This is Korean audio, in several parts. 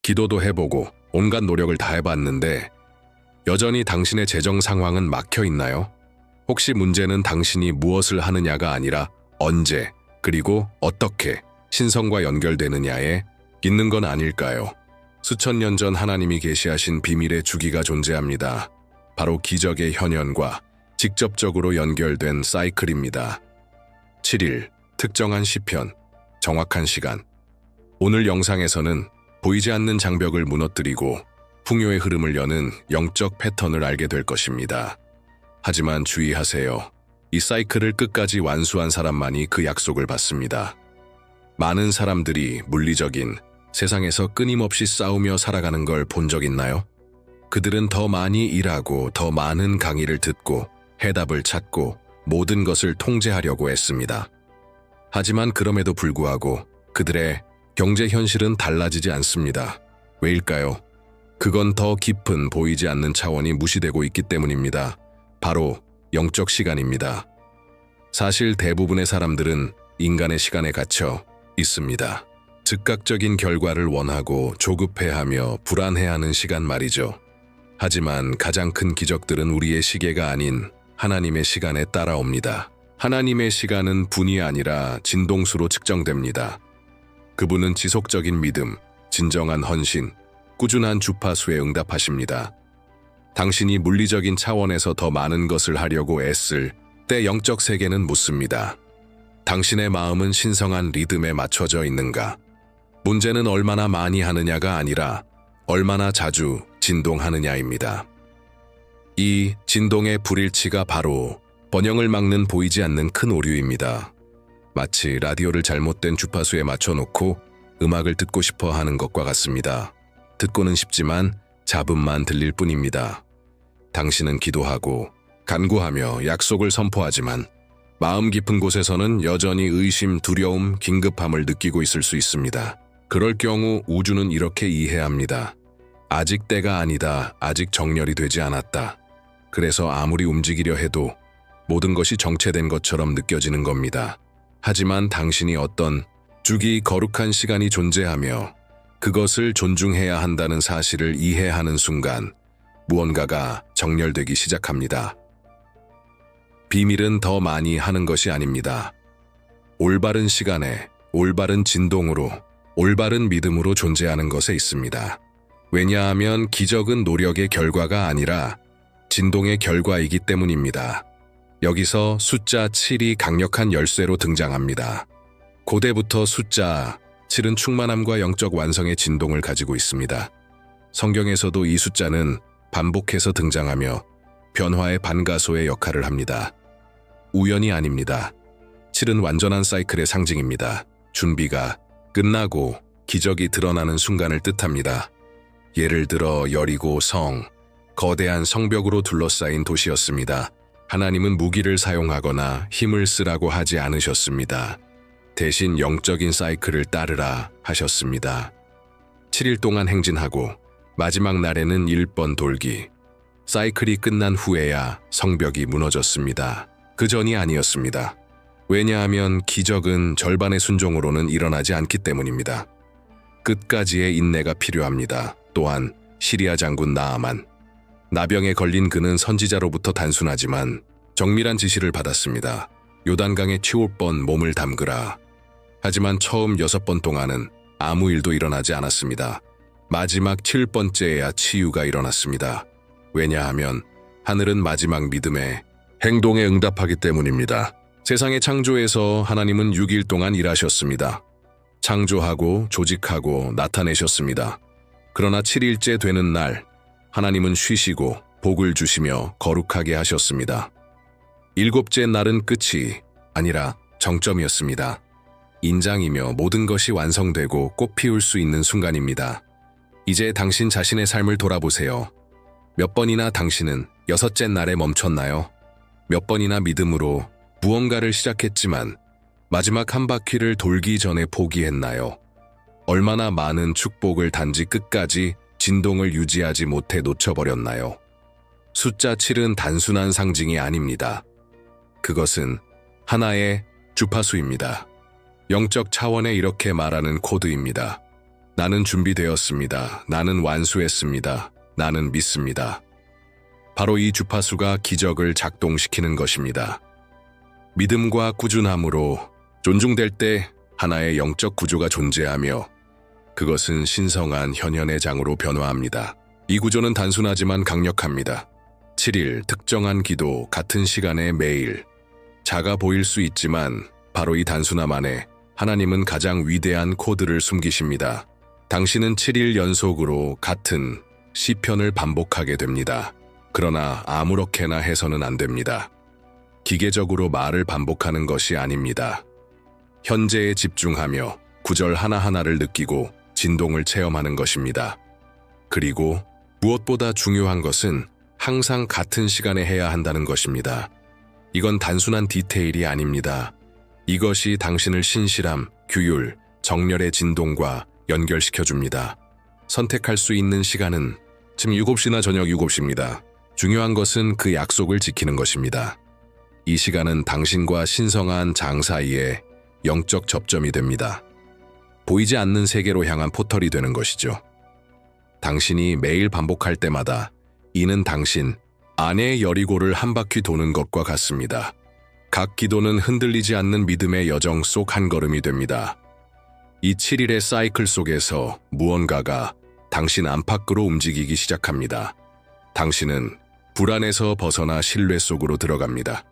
기도도 해보고 온갖 노력을 다 해봤는데 여전히 당신의 재정 상황은 막혀 있나요? 혹시 문제는 당신이 무엇을 하느냐가 아니라 언제, 그리고 어떻게 신성과 연결되느냐에 있는 건 아닐까요? 수천 년 전 하나님이 계시하신 비밀의 주기가 존재합니다. 바로 기적의 현현과 직접적으로 연결된 사이클입니다. 7일, 특정한 시편, 정확한 시간. 오늘 영상에서는 보이지 않는 장벽을 무너뜨리고 풍요의 흐름을 여는 영적 패턴을 알게 될 것입니다. 하지만 주의하세요. 이 사이클을 끝까지 완수한 사람만이 그 약속을 받습니다. 많은 사람들이 물리적인 세상에서 끊임없이 싸우며 살아가는 걸 본 적 있나요? 그들은 더 많이 일하고 더 많은 강의를 듣고 해답을 찾고 모든 것을 통제하려고 했습니다. 하지만 그럼에도 불구하고 그들의 경제 현실은 달라지지 않습니다. 왜일까요? 그건 더 깊은 보이지 않는 차원이 무시되고 있기 때문입니다. 바로 영적 시간입니다. 사실 대부분의 사람들은 인간의 시간에 갇혀 있습니다. 즉각적인 결과를 원하고 조급해하며 불안해하는 시간 말이죠. 하지만 가장 큰 기적들은 우리의 시계가 아닌 하나님의 시간에 따라옵니다. 하나님의 시간은 분이 아니라 진동수로 측정됩니다. 그분은 지속적인 믿음, 진정한 헌신, 꾸준한 주파수에 응답하십니다. 당신이 물리적인 차원에서 더 많은 것을 하려고 애쓸 때 영적 세계는 묻습니다. 당신의 마음은 신성한 리듬에 맞춰져 있는가? 문제는 얼마나 많이 하느냐가 아니라 얼마나 자주 진동하느냐입니다. 이 진동의 불일치가 바로 번영을 막는 보이지 않는 큰 오류입니다. 마치 라디오를 잘못된 주파수에 맞춰놓고 음악을 듣고 싶어 하는 것과 같습니다. 듣고는 싶지만 잡음만 들릴 뿐입니다. 당신은 기도하고 간구하며 약속을 선포하지만 마음 깊은 곳에서는 여전히 의심, 두려움, 긴급함을 느끼고 있을 수 있습니다. 그럴 경우 우주는 이렇게 이해합니다. 아직 때가 아니다. 아직 정렬이 되지 않았다. 그래서 아무리 움직이려 해도 모든 것이 정체된 것처럼 느껴지는 겁니다. 하지만 당신이 어떤 주기 거룩한 시간이 존재하며 그것을 존중해야 한다는 사실을 이해하는 순간 무언가가 정렬되기 시작합니다. 비밀은 더 많이 하는 것이 아닙니다. 올바른 시간에, 올바른 진동으로, 올바른 믿음으로 존재하는 것에 있습니다. 왜냐하면 기적은 노력의 결과가 아니라 진동의 결과이기 때문입니다. 여기서 숫자 7이 강력한 열쇠로 등장합니다. 고대부터 숫자 7은 충만함과 영적 완성의 진동을 가지고 있습니다. 성경에서도 이 숫자는 반복해서 등장하며 변화의 반가소의 역할을 합니다. 우연이 아닙니다. 7은 완전한 사이클의 상징입니다. 준비가 끝나고 기적이 드러나는 순간을 뜻합니다. 예를 들어 여리고 성, 거대한 성벽으로 둘러싸인 도시였습니다. 하나님은 무기를 사용하거나 힘을 쓰라고 하지 않으셨습니다. 대신 영적인 사이클을 따르라 하셨습니다. 7일 동안 행진하고 마지막 날에는 1번 돌기. 사이클이 끝난 후에야 성벽이 무너졌습니다. 그 전이 아니었습니다. 왜냐하면 기적은 절반의 순종으로는 일어나지 않기 때문입니다. 끝까지의 인내가 필요합니다. 또한 시리아 장군 나아만. 나병에 걸린 그는 선지자로부터 단순하지만 정밀한 지시를 받았습니다. 요단강에 7번 몸을 담그라. 하지만 처음 6번 동안은 아무 일도 일어나지 않았습니다. 마지막 7번째에야 치유가 일어났습니다. 왜냐하면 하늘은 마지막 믿음의 행동에 응답하기 때문입니다. 세상의 창조에서 하나님은 6일 동안 일하셨습니다. 창조하고 조직하고 나타내셨습니다. 그러나 7일째 되는 날 하나님은 쉬시고 복을 주시며 거룩하게 하셨습니다. 7째 날은 끝이 아니라 정점이었습니다. 인장이며 모든 것이 완성되고 꽃피울 수 있는 순간입니다. 이제 당신 자신의 삶을 돌아보세요. 몇 번이나 당신은 6째 날에 멈췄나요? 몇 번이나 믿음으로 무언가를 시작했지만 마지막 한 바퀴를 돌기 전에 포기했나요? 얼마나 많은 축복을 단지 끝까지 진동을 유지하지 못해 놓쳐버렸나요? 숫자 7은 단순한 상징이 아닙니다. 그것은 하나의 주파수입니다. 영적 차원에 이렇게 말하는 코드입니다. 나는 준비되었습니다. 나는 완수했습니다. 나는 믿습니다. 바로 이 주파수가 기적을 작동시키는 것입니다. 믿음과 꾸준함으로 존중될 때 하나의 영적 구조가 존재하며 그것은 신성한 현현의 장으로 변화합니다. 이 구조는 단순하지만 강력합니다. 7일 특정한 기도 같은 시간에 매일 작아 보일 수 있지만 바로 이 단순함 안에 하나님은 가장 위대한 코드를 숨기십니다. 당신은 7일 연속으로 같은 시편을 반복하게 됩니다. 그러나 아무렇게나 해서는 안 됩니다. 기계적으로 말을 반복하는 것이 아닙니다. 현재에 집중하며 구절 하나하나를 느끼고 진동을 체험하는 것입니다. 그리고 무엇보다 중요한 것은 항상 같은 시간에 해야 한다는 것입니다. 이건 단순한 디테일이 아닙니다. 이것이 당신을 신실함, 규율, 정렬의 진동과 연결시켜줍니다. 선택할 수 있는 시간은 지금 7시나 저녁 7시입니다. 중요한 것은 그 약속을 지키는 것입니다. 이 시간은 당신과 신성한 장 사이에 영적 접점이 됩니다. 보이지 않는 세계로 향한 포털이 되는 것이죠. 당신이 매일 반복할 때마다 이는 당신 안의 여리고를 한 바퀴 도는 것과 같습니다. 각 기도는 흔들리지 않는 믿음의 여정 속 한 걸음이 됩니다. 이 7일의 사이클 속에서 무언가가 당신 안팎으로 움직이기 시작합니다. 당신은 불안에서 벗어나 신뢰 속으로 들어갑니다.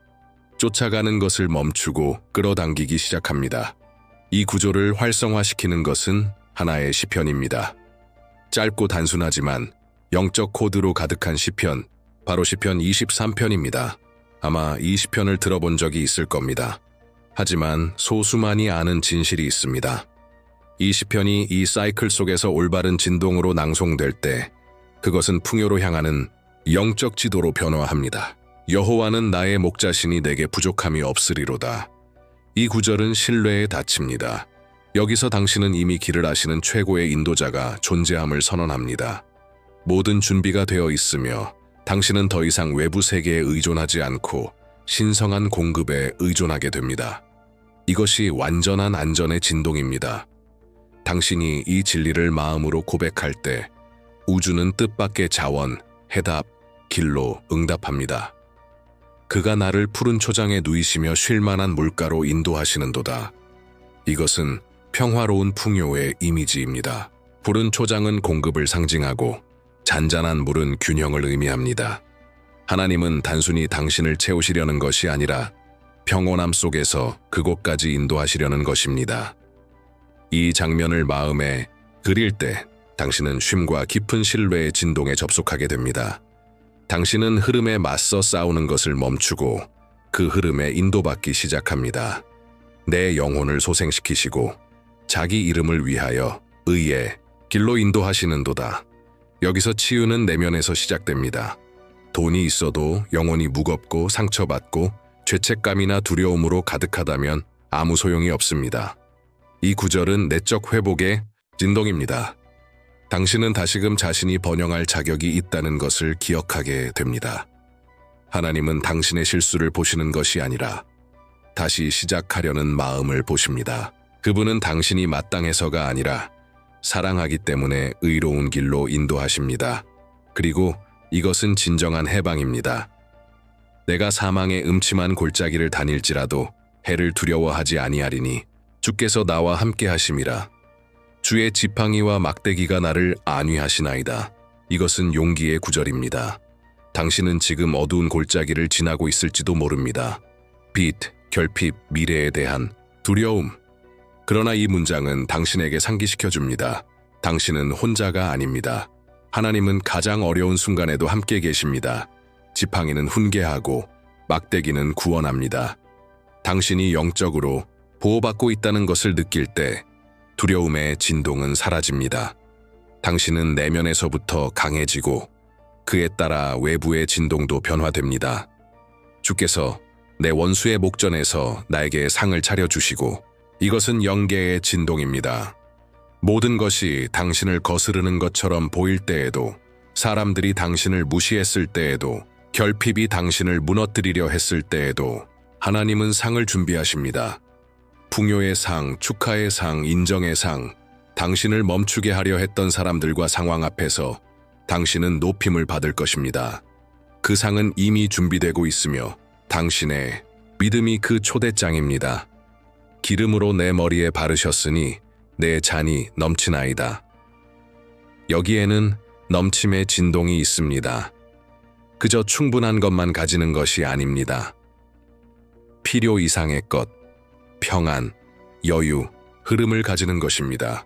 쫓아가는 것을 멈추고 끌어당기기 시작합니다. 이 구조를 활성화시키는 것은 하나의 시편입니다. 짧고 단순하지만 영적 코드로 가득한 시편, 바로 시편 23편입니다. 아마 이 시편을 들어본 적이 있을 겁니다. 하지만 소수만이 아는 진실이 있습니다. 이 시편이 이 사이클 속에서 올바른 진동으로 낭송될 때 그것은 풍요로 향하는 영적 지도로 변화합니다. 여호와는 나의 목자시니 내게 부족함이 없으리로다. 이 구절은 신뢰에 닫힙니다. 여기서 당신은 이미 길을 아시는 최고의 인도자가 존재함을 선언합니다. 모든 준비가 되어 있으며 당신은 더 이상 외부 세계에 의존하지 않고 신성한 공급에 의존하게 됩니다. 이것이 완전한 안전의 진동입니다. 당신이 이 진리를 마음으로 고백할 때 우주는 뜻밖의 자원, 해답, 길로 응답합니다. 그가 나를 푸른 초장에 누이시며 쉴만한 물가로 인도하시는도다. 이것은 평화로운 풍요의 이미지입니다. 푸른 초장은 공급을 상징하고 잔잔한 물은 균형을 의미합니다. 하나님은 단순히 당신을 채우시려는 것이 아니라 평온함 속에서 그곳까지 인도하시려는 것입니다. 이 장면을 마음에 그릴 때 당신은 쉼과 깊은 신뢰의 진동에 접속하게 됩니다. 당신은 흐름에 맞서 싸우는 것을 멈추고 그 흐름에 인도받기 시작합니다. 내 영혼을 소생시키시고 자기 이름을 위하여 의의 길로 인도하시는도다. 여기서 치유는 내면에서 시작됩니다. 돈이 있어도 영혼이 무겁고 상처받고 죄책감이나 두려움으로 가득하다면 아무 소용이 없습니다. 이 구절은 내적 회복의 진동입니다. 당신은 다시금 자신이 번영할 자격이 있다는 것을 기억하게 됩니다. 하나님은 당신의 실수를 보시는 것이 아니라 다시 시작하려는 마음을 보십니다. 그분은 당신이 마땅해서가 아니라 사랑하기 때문에 의로운 길로 인도하십니다. 그리고 이것은 진정한 해방입니다. 내가 사망의 음침한 골짜기를 다닐지라도 해를 두려워하지 아니하리니 주께서 나와 함께 하심이라. 주의 지팡이와 막대기가 나를 안위하시나이다. 이것은 용기의 구절입니다. 당신은 지금 어두운 골짜기를 지나고 있을지도 모릅니다. 빛, 결핍, 미래에 대한 두려움. 그러나 이 문장은 당신에게 상기시켜줍니다. 당신은 혼자가 아닙니다. 하나님은 가장 어려운 순간에도 함께 계십니다. 지팡이는 훈계하고 막대기는 구원합니다. 당신이 영적으로 보호받고 있다는 것을 느낄 때 두려움의 진동은 사라집니다. 당신은 내면에서부터 강해지고 그에 따라 외부의 진동도 변화됩니다. 주께서 내 원수의 목전에서 나에게 상을 차려주시고 이것은 영계의 진동입니다. 모든 것이 당신을 거스르는 것처럼 보일 때에도, 사람들이 당신을 무시했을 때에도, 결핍이 당신을 무너뜨리려 했을 때에도 하나님은 상을 준비하십니다. 풍요의 상, 축하의 상, 인정의 상, 당신을 멈추게 하려 했던 사람들과 상황 앞에서 당신은 높임을 받을 것입니다. 그 상은 이미 준비되고 있으며 당신의 믿음이 그 초대장입니다. 기름으로 내 머리에 바르셨으니 내 잔이 넘치나이다. 여기에는 넘침의 진동이 있습니다. 그저 충분한 것만 가지는 것이 아닙니다. 필요 이상의 것, 평안, 여유, 흐름을 가지는 것입니다.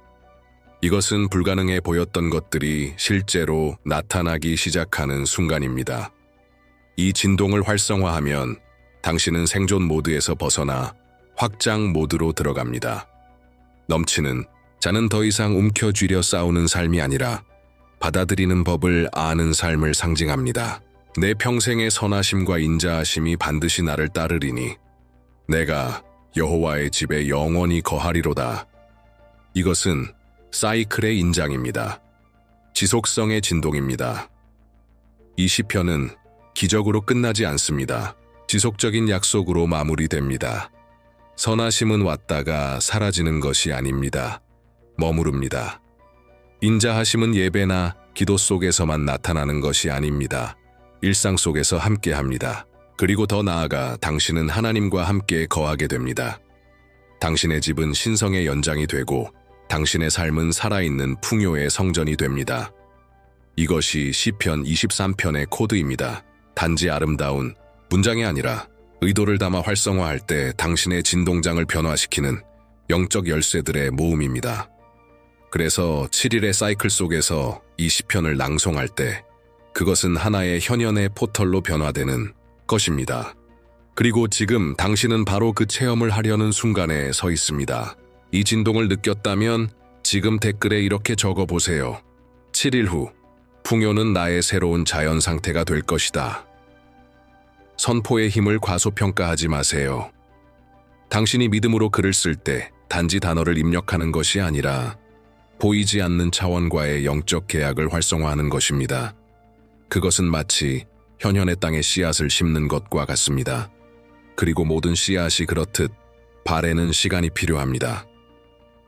이것은 불가능해 보였던 것들이 실제로 나타나기 시작하는 순간입니다. 이 진동을 활성화하면 당신은 생존 모드에서 벗어나 확장 모드로 들어갑니다. 넘치는 자는 더 이상 움켜쥐려 싸우는 삶이 아니라 받아들이는 법을 아는 삶을 상징합니다. 내 평생의 선하심과 인자하심이 반드시 나를 따르리니 내가 여호와의 집에 영원히 거하리로다. 이것은 사이클의 인장입니다. 지속성의 진동입니다. 이 시편은 기적으로 끝나지 않습니다. 지속적인 약속으로 마무리됩니다. 선하심은 왔다가 사라지는 것이 아닙니다. 머무릅니다. 인자하심은 예배나 기도 속에서만 나타나는 것이 아닙니다. 일상 속에서 함께합니다. 그리고 더 나아가 당신은 하나님과 함께 거하게 됩니다. 당신의 집은 신성의 연장이 되고 당신의 삶은 살아있는 풍요의 성전이 됩니다. 이것이 시편 23편의 코드입니다. 단지 아름다운 문장이 아니라 의도를 담아 활성화할 때 당신의 진동장을 변화시키는 영적 열쇠들의 모음입니다. 그래서 7일의 사이클 속에서 이 시편을 낭송할 때 그것은 하나의 현현의 포털로 변화되는 것입니다. 그리고 지금 당신은 바로 그 체험을 하려는 순간에 서 있습니다. 이 진동을 느꼈다면 지금 댓글에 이렇게 적어보세요. 7일 후, 풍요는 나의 새로운 자연 상태가 될 것이다. 선포의 힘을 과소평가하지 마세요. 당신이 믿음으로 글을 쓸 때 단지 단어를 입력하는 것이 아니라 보이지 않는 차원과의 영적 계약을 활성화하는 것입니다. 그것은 마치 현현의 땅에 씨앗을 심는 것과 같습니다. 그리고 모든 씨앗이 그렇듯 발에는 시간이 필요합니다.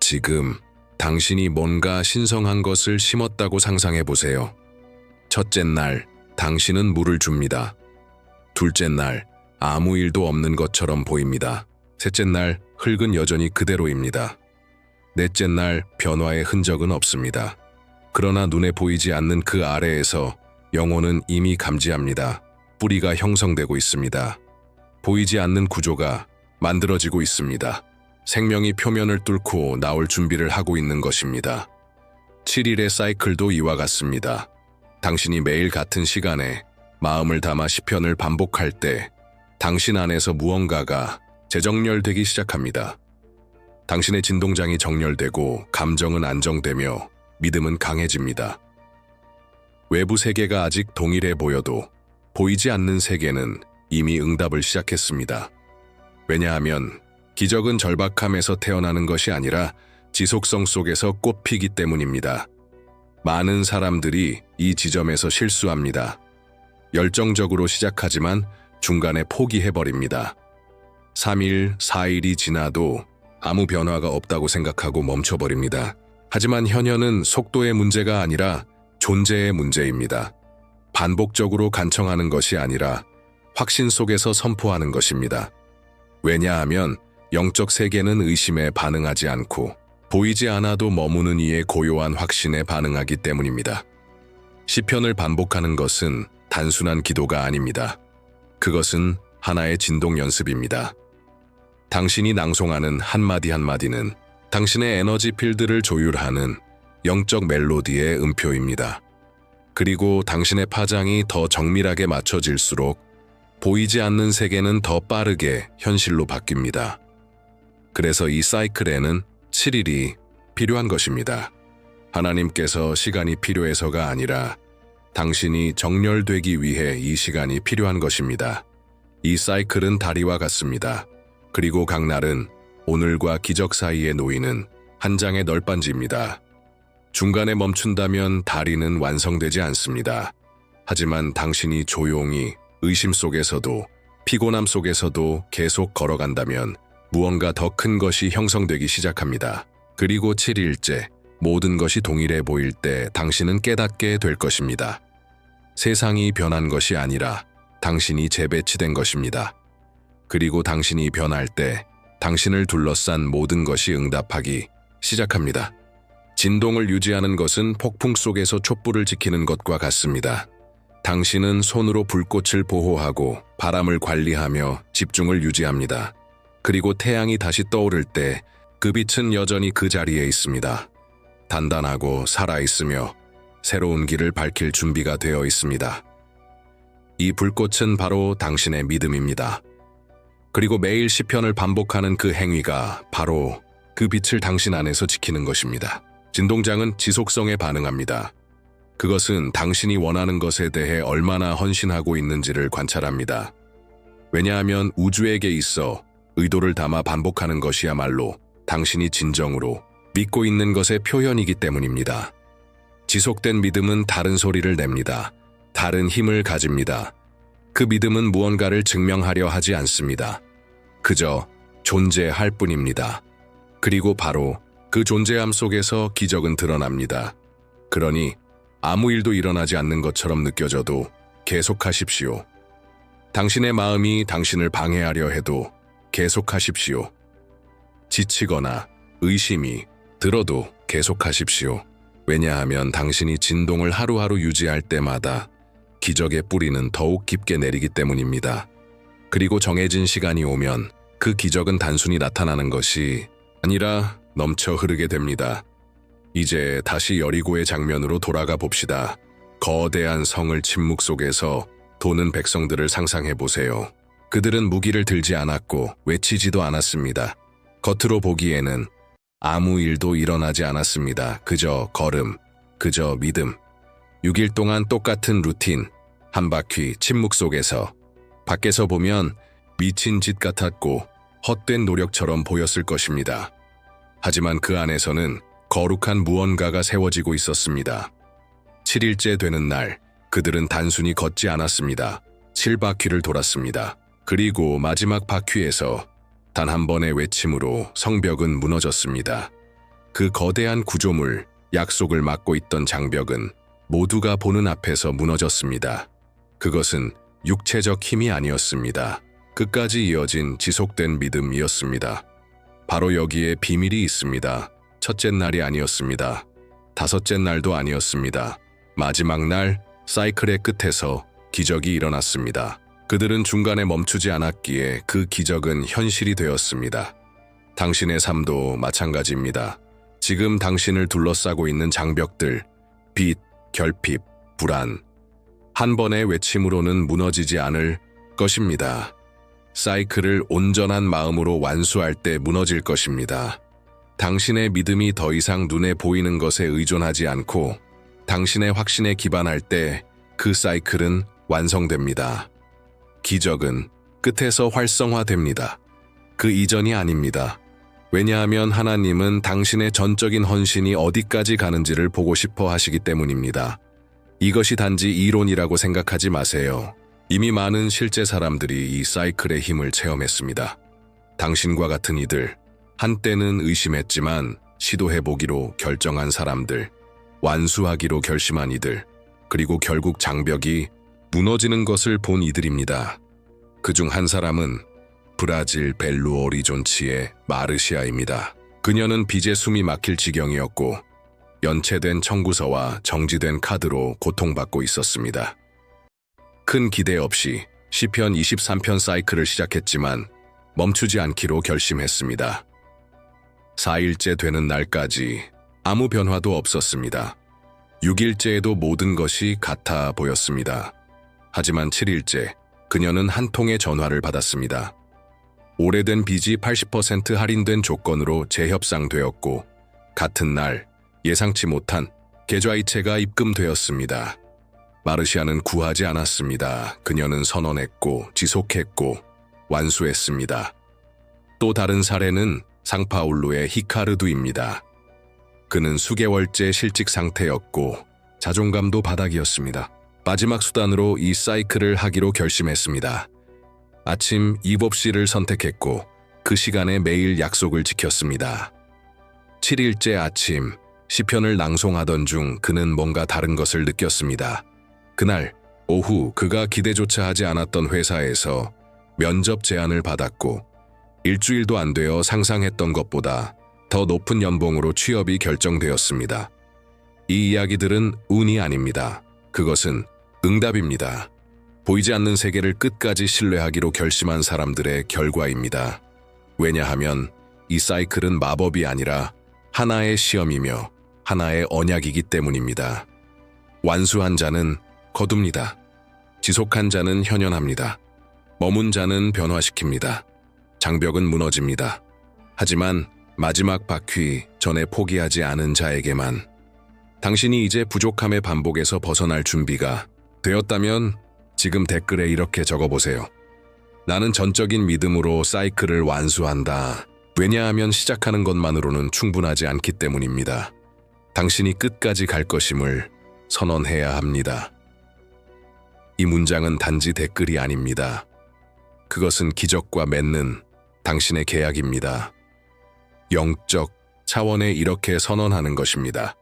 지금 당신이 뭔가 신성한 것을 심었다고 상상해 보세요. 첫째 날, 당신은 물을 줍니다. 둘째 날, 아무 일도 없는 것처럼 보입니다. 셋째 날, 흙은 여전히 그대로입니다. 넷째 날, 변화의 흔적은 없습니다. 그러나 눈에 보이지 않는 그 아래에서 영혼은 이미 감지합니다. 뿌리가 형성되고 있습니다. 보이지 않는 구조가 만들어지고 있습니다. 생명이 표면을 뚫고 나올 준비를 하고 있는 것입니다. 7일의 사이클도 이와 같습니다. 당신이 매일 같은 시간에 마음을 담아 시편을 반복할 때 당신 안에서 무언가가 재정렬되기 시작합니다. 당신의 진동장이 정렬되고 감정은 안정되며 믿음은 강해집니다. 외부 세계가 아직 동일해 보여도 보이지 않는 세계는 이미 응답을 시작했습니다. 왜냐하면 기적은 절박함에서 태어나는 것이 아니라 지속성 속에서 꽃피기 때문입니다. 많은 사람들이 이 지점에서 실수합니다. 열정적으로 시작하지만 중간에 포기해버립니다. 3일, 4일이 지나도 아무 변화가 없다고 생각하고 멈춰버립니다. 하지만 현현은 속도의 문제가 아니라 존재의 문제입니다. 반복적으로 간청하는 것이 아니라 확신 속에서 선포하는 것입니다. 왜냐하면 영적 세계는 의심에 반응하지 않고 보이지 않아도 머무는 이의 고요한 확신에 반응하기 때문입니다. 시편을 반복하는 것은 단순한 기도가 아닙니다. 그것은 하나의 진동 연습입니다. 당신이 낭송하는 한마디 한마디는 당신의 에너지 필드를 조율하는 영적 멜로디의 음표입니다. 그리고 당신의 파장이 더 정밀하게 맞춰질수록 보이지 않는 세계는 더 빠르게 현실로 바뀝니다. 그래서 이 사이클에는 7일이 필요한 것입니다. 하나님께서 시간이 필요해서가 아니라 당신이 정렬되기 위해 이 시간이 필요한 것입니다. 이 사이클은 다리와 같습니다. 그리고 각 날은 오늘과 기적 사이에 놓이는 한 장의 널빤지입니다. 중간에 멈춘다면 다리는 완성되지 않습니다. 하지만 당신이 조용히 의심 속에서도 피곤함 속에서도 계속 걸어간다면 무언가 더 큰 것이 형성되기 시작합니다. 그리고 7일째, 모든 것이 동일해 보일 때 당신은 깨닫게 될 것입니다. 세상이 변한 것이 아니라 당신이 재배치된 것입니다. 그리고 당신이 변할 때 당신을 둘러싼 모든 것이 응답하기 시작합니다. 진동을 유지하는 것은 폭풍 속에서 촛불을 지키는 것과 같습니다. 당신은 손으로 불꽃을 보호하고 바람을 관리하며 집중을 유지합니다. 그리고 태양이 다시 떠오를 때 그 빛은 여전히 그 자리에 있습니다. 단단하고 살아있으며 새로운 길을 밝힐 준비가 되어 있습니다. 이 불꽃은 바로 당신의 믿음입니다. 그리고 매일 시편을 반복하는 그 행위가 바로 그 빛을 당신 안에서 지키는 것입니다. 진동장은 지속성에 반응합니다. 그것은 당신이 원하는 것에 대해 얼마나 헌신하고 있는지를 관찰합니다. 왜냐하면 우주에게 있어 의도를 담아 반복하는 것이야말로 당신이 진정으로 믿고 있는 것의 표현이기 때문입니다. 지속된 믿음은 다른 소리를 냅니다. 다른 힘을 가집니다. 그 믿음은 무언가를 증명하려 하지 않습니다. 그저 존재할 뿐입니다. 그리고 바로 그 존재함 속에서 기적은 드러납니다. 그러니 아무 일도 일어나지 않는 것처럼 느껴져도 계속하십시오. 당신의 마음이 당신을 방해하려 해도 계속하십시오. 지치거나 의심이 들어도 계속하십시오. 왜냐하면 당신이 진동을 하루하루 유지할 때마다 기적의 뿌리는 더욱 깊게 내리기 때문입니다. 그리고 정해진 시간이 오면 그 기적은 단순히 나타나는 것이 아니라 넘쳐 흐르게 됩니다. 이제 다시 여리고의 장면으로 돌아가 봅시다. 거대한 성을 침묵 속에서 도는 백성들을 상상해 보세요. 그들은 무기를 들지 않았고 외치지도 않았습니다. 겉으로 보기에는 아무 일도 일어나지 않았습니다. 그저 걸음, 그저 믿음. 6일 동안 똑같은 루틴, 한 바퀴 침묵 속에서. 밖에서 보면 미친 짓 같았고 헛된 노력처럼 보였을 것입니다. 하지만 그 안에서는 거룩한 무언가가 세워지고 있었습니다. 7일째 되는 날, 그들은 단순히 걷지 않았습니다. 7바퀴를 돌았습니다. 그리고 마지막 바퀴에서 단 한 번의 외침으로 성벽은 무너졌습니다. 그 거대한 구조물, 약속을 막고 있던 장벽은 모두가 보는 앞에서 무너졌습니다. 그것은 육체적 힘이 아니었습니다. 끝까지 이어진 지속된 믿음이었습니다. 바로 여기에 비밀이 있습니다. 첫째 날이 아니었습니다. 다섯째 날도 아니었습니다. 마지막 날, 사이클의 끝에서 기적이 일어났습니다. 그들은 중간에 멈추지 않았기에 그 기적은 현실이 되었습니다. 당신의 삶도 마찬가지입니다. 지금 당신을 둘러싸고 있는 장벽들, 빚, 결핍, 불안, 한 번의 외침으로는 무너지지 않을 것입니다. 사이클을 온전한 마음으로 완수할 때 무너질 것입니다. 당신의 믿음이 더 이상 눈에 보이는 것에 의존하지 않고 당신의 확신에 기반할 때 그 사이클은 완성됩니다. 기적은 끝에서 활성화됩니다. 그 이전이 아닙니다. 왜냐하면 하나님은 당신의 전적인 헌신이 어디까지 가는지를 보고 싶어 하시기 때문입니다. 이것이 단지 이론이라고 생각하지 마세요. 이미 많은 실제 사람들이 이 사이클의 힘을 체험했습니다. 당신과 같은 이들, 한때는 의심했지만 시도해보기로 결정한 사람들, 완수하기로 결심한 이들, 그리고 결국 장벽이 무너지는 것을 본 이들입니다. 그중 한 사람은 브라질 벨루 오리존치의 마르시아입니다. 그녀는 빚에 숨이 막힐 지경이었고 연체된 청구서와 정지된 카드로 고통받고 있었습니다. 큰 기대 없이 시편 23편 사이클을 시작했지만 멈추지 않기로 결심했습니다. 4일째 되는 날까지 아무 변화도 없었습니다. 6일째에도 모든 것이 같아 보였습니다. 하지만 7일째, 그녀는 한 통의 전화를 받았습니다. 오래된 빚이 80% 할인된 조건으로 재협상되었고 같은 날 예상치 못한 계좌이체가 입금되었습니다. 마르시아는 구하지 않았습니다. 그녀는 선언했고 지속했고 완수했습니다. 또 다른 사례는 상파울루의 히카르두입니다. 그는 수개월째 실직 상태였고 자존감도 바닥이었습니다. 마지막 수단으로 이 사이클을 하기로 결심했습니다. 아침 이봅시를 선택했고 그 시간에 매일 약속을 지켰습니다. 7일째 아침 시편을 낭송하던 중 그는 뭔가 다른 것을 느꼈습니다. 그날 오후 그가 기대조차 하지 않았던 회사에서 면접 제안을 받았고 일주일도 안 되어 상상했던 것보다 더 높은 연봉으로 취업이 결정되었습니다. 이 이야기들은 운이 아닙니다. 그것은 응답입니다. 보이지 않는 세계를 끝까지 신뢰하기로 결심한 사람들의 결과입니다. 왜냐하면 이 사이클은 마법이 아니라 하나의 시험이며 하나의 언약이기 때문입니다. 완수한 자는 거둡니다. 지속한 자는 현현합니다. 머문 자는 변화시킵니다. 장벽은 무너집니다. 하지만 마지막 바퀴 전에 포기하지 않은 자에게만 당신이 이제 부족함의 반복에서 벗어날 준비가 되었다면 지금 댓글에 이렇게 적어보세요. 나는 전적인 믿음으로 사이클을 완수한다. 왜냐하면 시작하는 것만으로는 충분하지 않기 때문입니다. 당신이 끝까지 갈 것임을 선언해야 합니다. 이 문장은 단지 댓글이 아닙니다. 그것은 기적과 맺는 당신의 계약입니다. 영적 차원에 이렇게 선언하는 것입니다.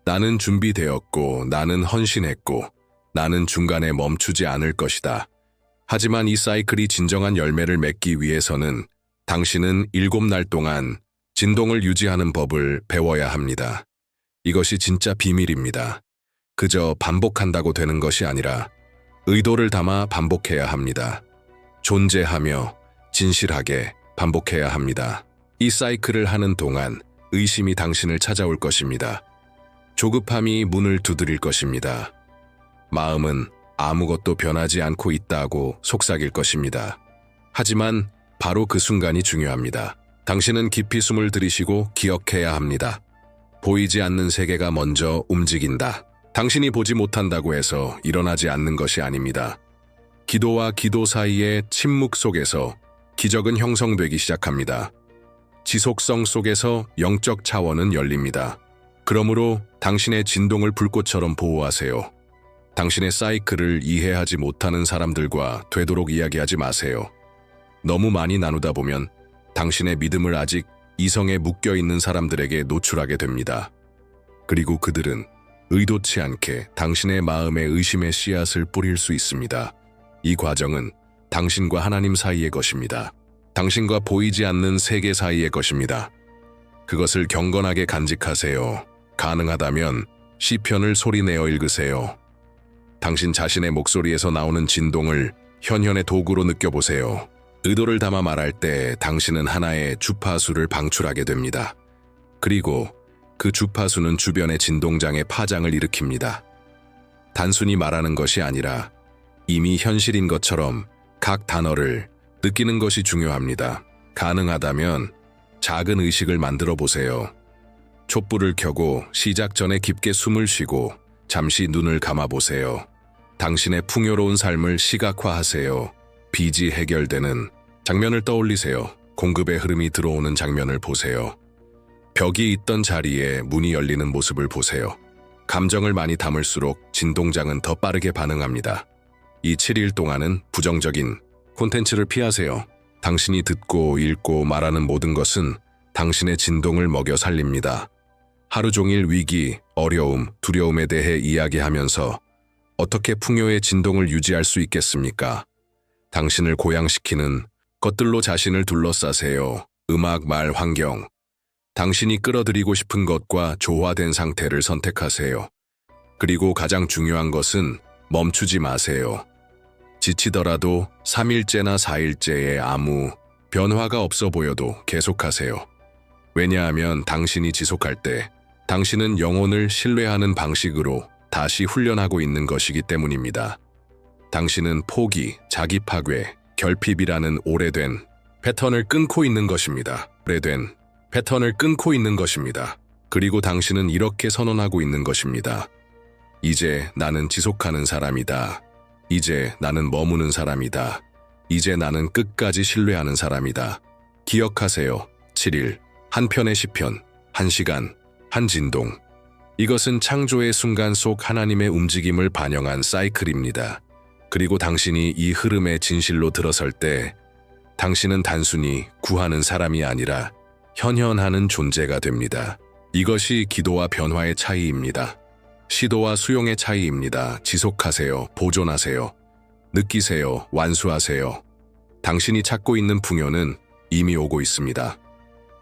나는 준비되었고, 나는 헌신했고, 나는 중간에 멈추지 않을 것이다. 하지만 이 사이클이 진정한 열매를 맺기 위해서는 당신은 7날 동안 진동을 유지하는 법을 배워야 합니다. 이것이 진짜 비밀입니다. 그저 반복한다고 되는 것이 아니라 의도를 담아 반복해야 합니다. 존재하며 진실하게 반복해야 합니다. 이 사이클을 하는 동안 의심이 당신을 찾아올 것입니다. 조급함이 문을 두드릴 것입니다. 마음은 아무것도 변하지 않고 있다고 속삭일 것입니다. 하지만 바로 그 순간이 중요합니다. 당신은 깊이 숨을 들이쉬고 기억해야 합니다. 보이지 않는 세계가 먼저 움직인다. 당신이 보지 못한다고 해서 일어나지 않는 것이 아닙니다. 기도와 기도 사이의 침묵 속에서 기적은 형성되기 시작합니다. 지속성 속에서 영적 차원은 열립니다. 그러므로 당신의 진동을 불꽃처럼 보호하세요. 당신의 사이클을 이해하지 못하는 사람들과 되도록 이야기하지 마세요. 너무 많이 나누다 보면 당신의 믿음을 아직 이성에 묶여있는 사람들에게 노출하게 됩니다. 그리고 그들은 의도치 않게 당신의 마음에 의심의 씨앗을 뿌릴 수 있습니다. 이 과정은 당신과 하나님 사이의 것입니다. 당신과 보이지 않는 세계 사이의 것입니다. 그것을 경건하게 간직하세요. 가능하다면 시편을 소리내어 읽으세요. 당신 자신의 목소리에서 나오는 진동을 현현의 도구로 느껴보세요. 의도를 담아 말할 때 당신은 하나의 주파수를 방출하게 됩니다. 그리고 그 주파수는 주변의 진동장의 파장을 일으킵니다. 단순히 말하는 것이 아니라 이미 현실인 것처럼 각 단어를 느끼는 것이 중요합니다. 가능하다면 작은 의식을 만들어 보세요. 촛불을 켜고 시작 전에 깊게 숨을 쉬고 잠시 눈을 감아보세요. 당신의 풍요로운 삶을 시각화하세요. 빚이 해결되는 장면을 떠올리세요. 공급의 흐름이 들어오는 장면을 보세요. 벽이 있던 자리에 문이 열리는 모습을 보세요. 감정을 많이 담을수록 진동장은 더 빠르게 반응합니다. 이 7일 동안은 부정적인 콘텐츠를 피하세요. 당신이 듣고 읽고 말하는 모든 것은 당신의 진동을 먹여 살립니다. 하루 종일 위기, 어려움, 두려움에 대해 이야기하면서 어떻게 풍요의 진동을 유지할 수 있겠습니까? 당신을 고양시키는 것들로 자신을 둘러싸세요. 음악, 말, 환경. 당신이 끌어들이고 싶은 것과 조화된 상태를 선택하세요. 그리고 가장 중요한 것은 멈추지 마세요. 지치더라도 3일째나 4일째에 아무 변화가 없어 보여도 계속하세요. 왜냐하면 당신이 지속할 때 당신은 영혼을 신뢰하는 방식으로 다시 훈련하고 있는 것이기 때문입니다. 당신은 포기, 자기 파괴, 결핍이라는 오래된 패턴을 끊고 있는 것입니다. 오래된 패턴을 끊고 있는 것입니다. 그리고 당신은 이렇게 선언하고 있는 것입니다. 이제 나는 지속하는 사람이다. 이제 나는 머무는 사람이다. 이제 나는 끝까지 신뢰하는 사람이다. 기억하세요. 7일, 한 편의 시편, 1시간, 한 진동. 이것은 창조의 순간 속 하나님의 움직임을 반영한 사이클입니다. 그리고 당신이 이 흐름의 진실로 들어설 때 당신은 단순히 구하는 사람이 아니라 현현하는 존재가 됩니다. 이것이 기도와 변화의 차이입니다. 시도와 수용의 차이입니다. 지속하세요. 보존하세요. 느끼세요. 완수하세요. 당신이 찾고 있는 풍요는 이미 오고 있습니다.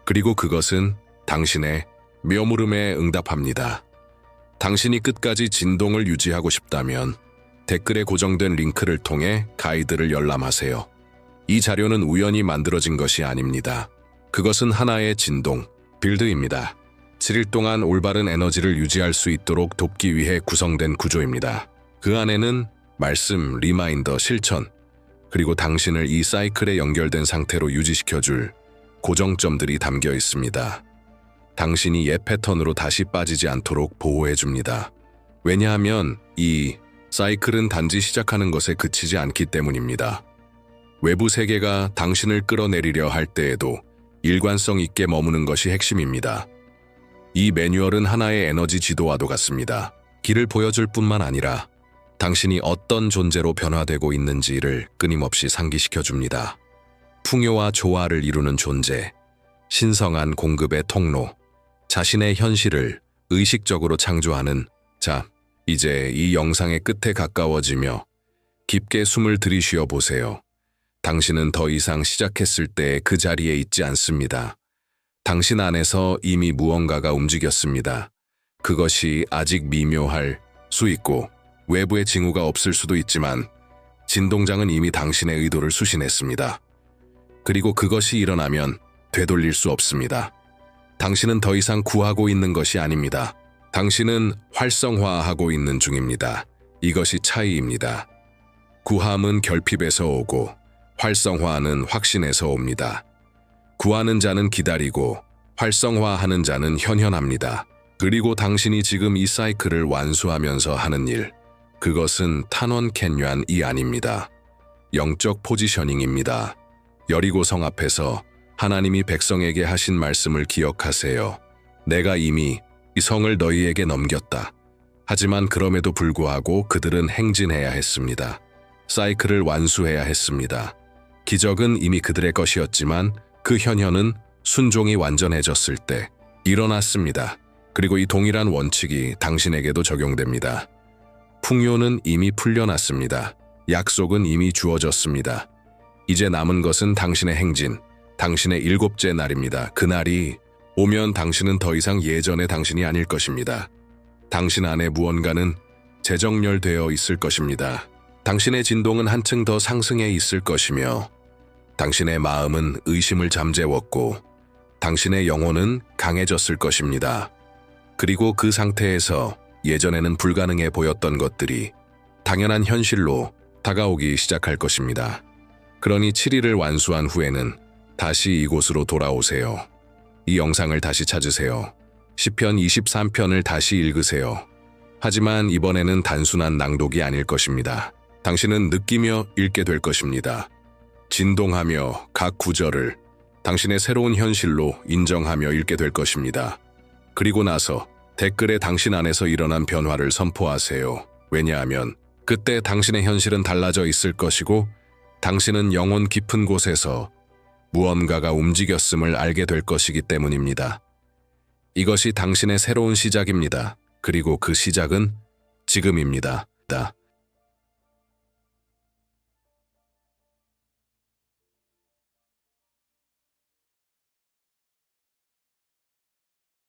그리고 그것은 당신의 묘물음에 응답합니다. 당신이 끝까지 진동을 유지하고 싶다면 댓글에 고정된 링크를 통해 가이드를 열람하세요. 이 자료는 우연히 만들어진 것이 아닙니다. 그것은 하나의 진동, 빌드입니다. 7일 동안 올바른 에너지를 유지할 수 있도록 돕기 위해 구성된 구조입니다. 그 안에는 말씀, 리마인더, 실천, 그리고 당신을 이 사이클에 연결된 상태로 유지시켜줄 고정점들이 담겨 있습니다. 당신이 옛 패턴으로 다시 빠지지 않도록 보호해줍니다. 왜냐하면 이 사이클은 단지 시작하는 것에 그치지 않기 때문입니다. 외부 세계가 당신을 끌어내리려 할 때에도 일관성 있게 머무는 것이 핵심입니다. 이 매뉴얼은 하나의 에너지 지도와도 같습니다. 길을 보여줄 뿐만 아니라 당신이 어떤 존재로 변화되고 있는지를 끊임없이 상기시켜줍니다. 풍요와 조화를 이루는 존재, 신성한 공급의 통로, 자신의 현실을 의식적으로 창조하는 자, 이제 이 영상의 끝에 가까워지며 깊게 숨을 들이쉬어 보세요. 당신은 더 이상 시작했을 때 그 자리에 있지 않습니다. 당신 안에서 이미 무언가가 움직였습니다. 그것이 아직 미묘할 수 있고 외부의 징후가 없을 수도 있지만 진동장은 이미 당신의 의도를 수신했습니다. 그리고 그것이 일어나면 되돌릴 수 없습니다. 당신은 더 이상 구하고 있는 것이 아닙니다. 당신은 활성화하고 있는 중입니다. 이것이 차이입니다. 구함은 결핍에서 오고 활성화는 확신에서 옵니다. 구하는 자는 기다리고 활성화하는 자는 현현합니다. 그리고 당신이 지금 이 사이클을 완수하면서 하는 일, 그것은 탄원 캔연이 아닙니다. 영적 포지셔닝입니다. 여리고성 앞에서 하나님이 백성에게 하신 말씀을 기억하세요. 내가 이미 이 성을 너희에게 넘겼다. 하지만 그럼에도 불구하고 그들은 행진해야 했습니다. 사이클을 완수해야 했습니다. 기적은 이미 그들의 것이었지만 그 현현은 순종이 완전해졌을 때 일어났습니다. 그리고 이 동일한 원칙이 당신에게도 적용됩니다. 풍요는 이미 풀려났습니다. 약속은 이미 주어졌습니다. 이제 남은 것은 당신의 행진, 당신의 7째 날입니다. 그날이 오면 당신은 더 이상 예전의 당신이 아닐 것입니다. 당신 안에 무언가는 재정렬되어 있을 것입니다. 당신의 진동은 한층 더 상승해 있을 것이며 당신의 마음은 의심을 잠재웠고 당신의 영혼은 강해졌을 것입니다. 그리고 그 상태에서 예전에는 불가능해 보였던 것들이 당연한 현실로 다가오기 시작할 것입니다. 그러니 7일을 완수한 후에는 다시 이곳으로 돌아오세요. 이 영상을 다시 찾으세요. 시편 23편을 다시 읽으세요. 하지만 이번에는 단순한 낭독이 아닐 것입니다. 당신은 느끼며 읽게 될 것입니다. 진동하며 각 구절을 당신의 새로운 현실로 인정하며 읽게 될 것입니다. 그리고 나서 댓글에 당신 안에서 일어난 변화를 선포하세요. 왜냐하면 그때 당신의 현실은 달라져 있을 것이고 당신은 영혼 깊은 곳에서 무언가가 움직였음을 알게 될 것이기 때문입니다. 이것이 당신의 새로운 시작입니다. 그리고 그 시작은 지금입니다.